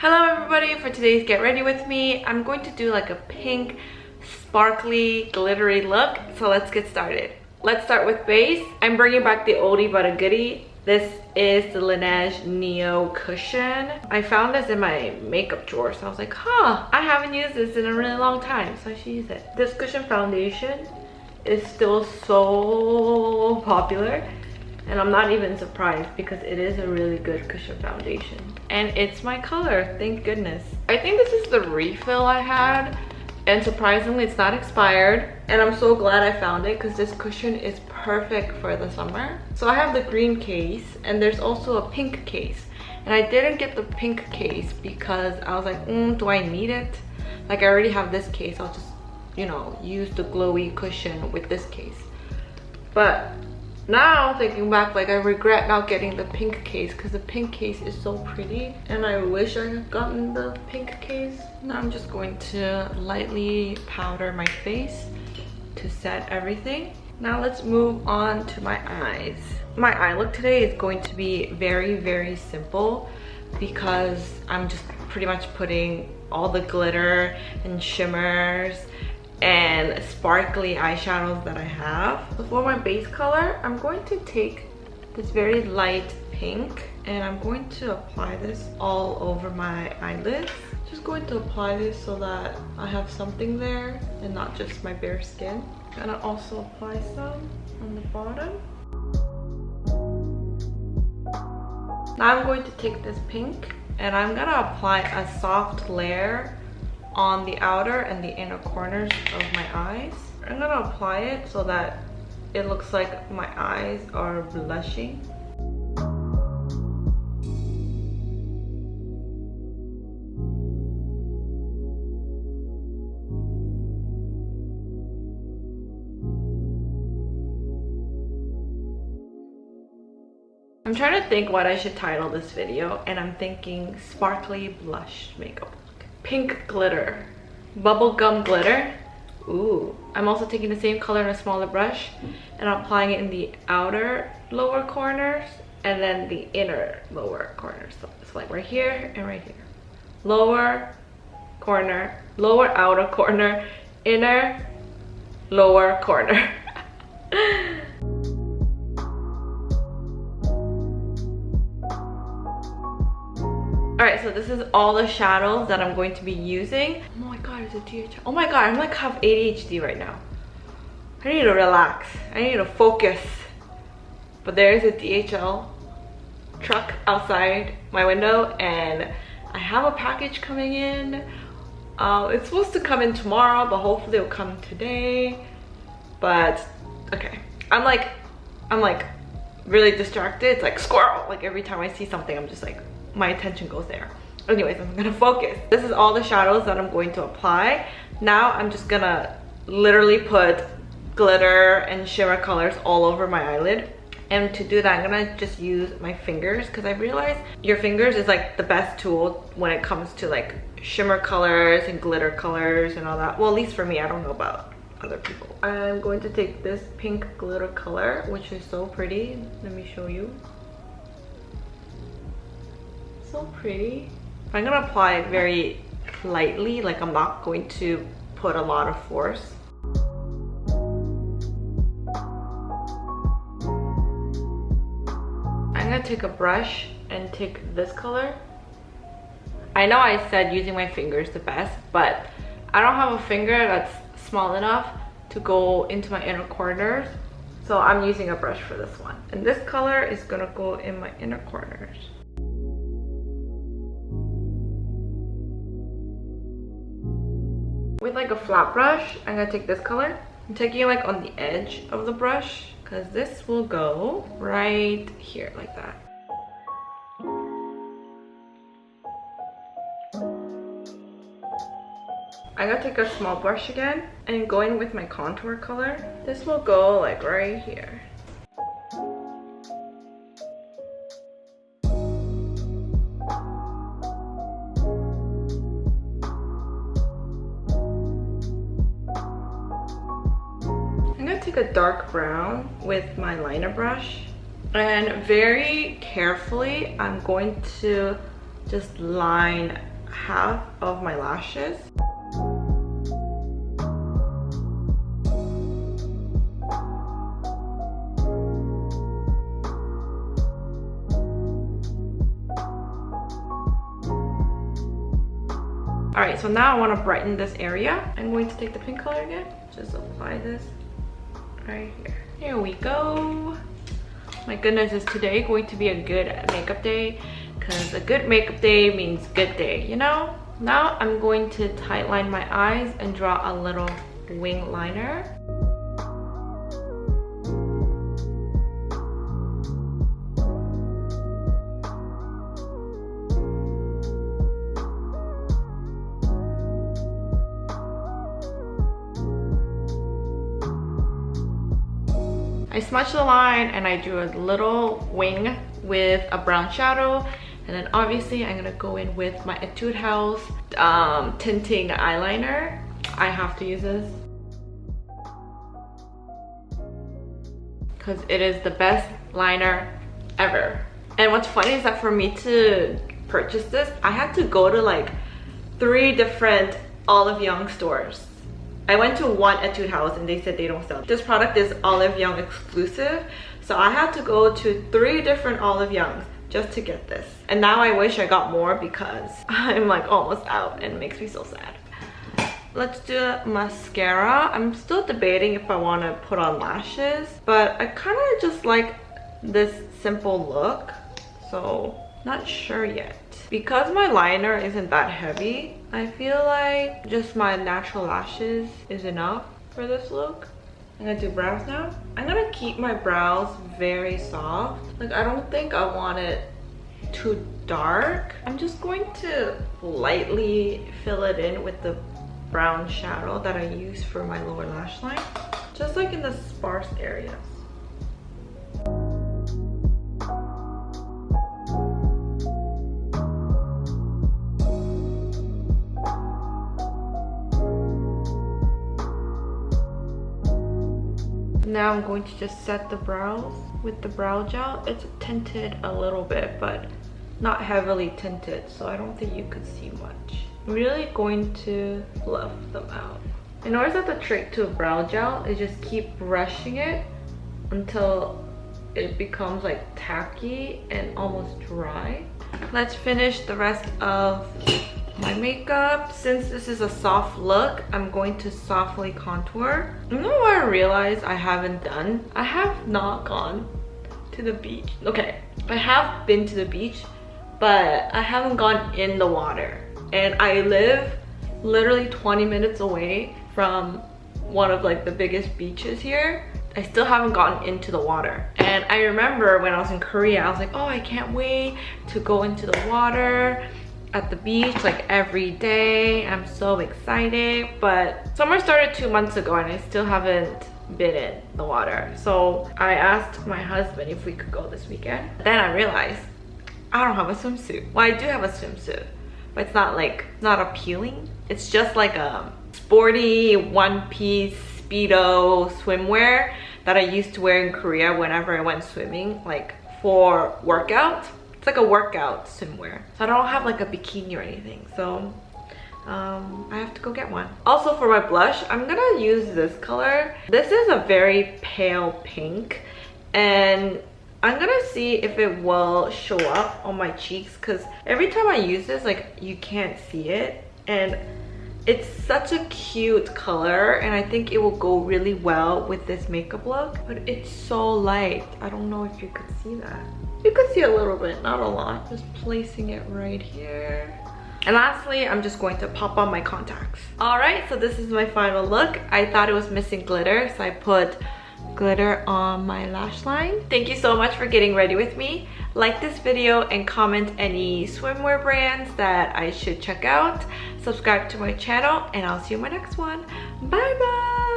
Hello everybody, for today's Get Ready With Me, I'm going to do like a pink, sparkly, glittery look. So let's get started. Let's start with base. I'm bringing back the oldie but a goodie. This is the Laneige Neo cushion. I found this in my makeup drawer, so I was like, I haven't used this in a really long time, so I should use it. This cushion foundation is still so popular. And I'm not even surprised because it is a really good cushion foundation. And it's my color, thank goodness. I think this is the refill I had. And surprisingly, it's not expired. And I'm so glad I found it because this cushion is perfect for the summer. So I have the green case and there's also a pink case. And I didn't get the pink case because I was like, do I need it? Like I already have this case. I'll just, use the glowy cushion with this case. But now thinking back, like I regret not getting the pink case because the pink case is so pretty and I wish I had gotten the pink case. Now I'm just going to lightly powder my face to set everything. Now let's move on to my eyes. My eye look today is going to be very, very simple because I'm just pretty much putting all the glitter and shimmers and sparkly eyeshadows that I have. So for my base color, I'm going to take this very light pink and I'm going to apply this all over my eyelids. Just going to apply this so that I have something there and not just my bare skin. Gonna also apply some on the bottom. Now I'm going to take this pink and I'm gonna apply a soft layer on the outer and the inner corners of my eyes. I'm gonna apply it so that it looks like my eyes are blushing. I'm trying to think what I should title this video and I'm thinking sparkly blush makeup. Pink glitter, bubblegum glitter. Ooh, I'm also taking the same color in a smaller brush and I'm applying it in the outer lower corners and then the inner lower corners. So it's like right here and right here. Lower corner, lower outer corner, inner lower corner. Alright, so this is all the shadows that I'm going to be using. Oh my god, it's a DHL. Oh my god, I'm like have ADHD right now. I need to relax. I need to focus. But there's a DHL truck outside my window and I have a package coming in. It's supposed to come in tomorrow, but hopefully it'll come today. But okay, I'm like really distracted. It's like squirrel. Like every time I see something, I'm just like, my attention goes there. Anyways, I'm gonna focus. This is all the shadows that I'm going to apply. Now I'm just gonna literally put glitter and shimmer colors all over my eyelid. And to do that, I'm gonna just use my fingers because I realized your fingers is like the best tool when it comes to like shimmer colors and glitter colors and all that. Well, at least for me, I don't know about other people. I'm going to take this pink glitter color, which is so pretty. Let me show you. So pretty. I'm gonna apply it very lightly, like I'm not going to put a lot of force. I'm gonna take a brush and take this color. I know I said using my finger is the best, but I don't have a finger that's small enough to go into my inner corners, so I'm using a brush for this one. And this color is gonna go in my inner corners. With like a flat brush, I'm gonna take this color. I'm taking it like on the edge of the brush because this will go right here like that. I'm gonna take a small brush again and go in with my contour color. This will go like right here. Take a dark brown with my liner brush and very carefully I'm going to just line half of my lashes. Alright, so now I want to brighten this area. I'm going to take the pink color again. Just apply this right here. Here we go. My goodness, is today going to be a good makeup day? Because a good makeup day means good day, you know? Now I'm going to tightline my eyes and draw a little wing liner. I smudged the line and I drew a little wing with a brown shadow, and then obviously I'm gonna go in with my Etude House tinting eyeliner. I have to use this because it is the best liner ever. And what's funny is that for me to purchase this, I had to go to like 3 different Olive Young stores. I went to one Etude House and they said they don't sell. This product is Olive Young exclusive. So I had to go to 3 different Olive Youngs just to get this. And now I wish I got more because I'm like almost out and it makes me so sad. Let's do mascara. I'm still debating if I want to put on lashes, but I kind of just like this simple look. So not sure yet. Because my liner isn't that heavy, I feel like just my natural lashes is enough for this look. I'm gonna do brows now. I'm gonna keep my brows very soft. Like, I don't think I want it too dark. I'm just going to lightly fill it in with the brown shadow that I use for my lower lash line. Just like in the sparse areas. Now I'm going to just set the brows with the brow gel. It's tinted a little bit, but not heavily tinted, so I don't think you could see much. I'm really going to fluff them out. I noticed that the trick to a brow gel is just keep brushing it until it becomes like tacky and almost dry. Let's finish the rest of my makeup. Since this is a soft look, I'm going to softly contour. You know what I realized I haven't done? I have not gone to the beach. Okay, I have been to the beach, but I haven't gone in the water. And I live literally 20 minutes away from one of like the biggest beaches here. I still haven't gotten into the water. And I remember when I was in Korea, I was like, oh, I can't wait to go into the water at the beach like every day. I'm so excited. But summer started 2 months ago and I still haven't been in the water. So I asked my husband if we could go this weekend. Then I realized I don't have a swimsuit. Well, I do have a swimsuit, but it's not like, not appealing. It's just like a sporty one-piece Speedo swimwear that I used to wear in Korea whenever I went swimming, like for workout. It's like a workout swimwear. So I don't have like a bikini or anything. So I have to go get one. Also for my blush, I'm gonna use this color. This is a very pale pink, and I'm gonna see if it will show up on my cheeks, because every time I use this, like, you can't see it. And it's such a cute color, and I think it will go really well with this makeup look. But it's so light. I don't know if you could see that. You could see a little bit, not a lot. Just placing it right here. And lastly, I'm just going to pop on my contacts. All right, so this is my final look. I thought it was missing glitter, so I put glitter on my lash line. Thank you so much for getting ready with me. Like this video and comment any swimwear brands that I should check out. Subscribe to my channel, and I'll see you in my next one. Bye bye.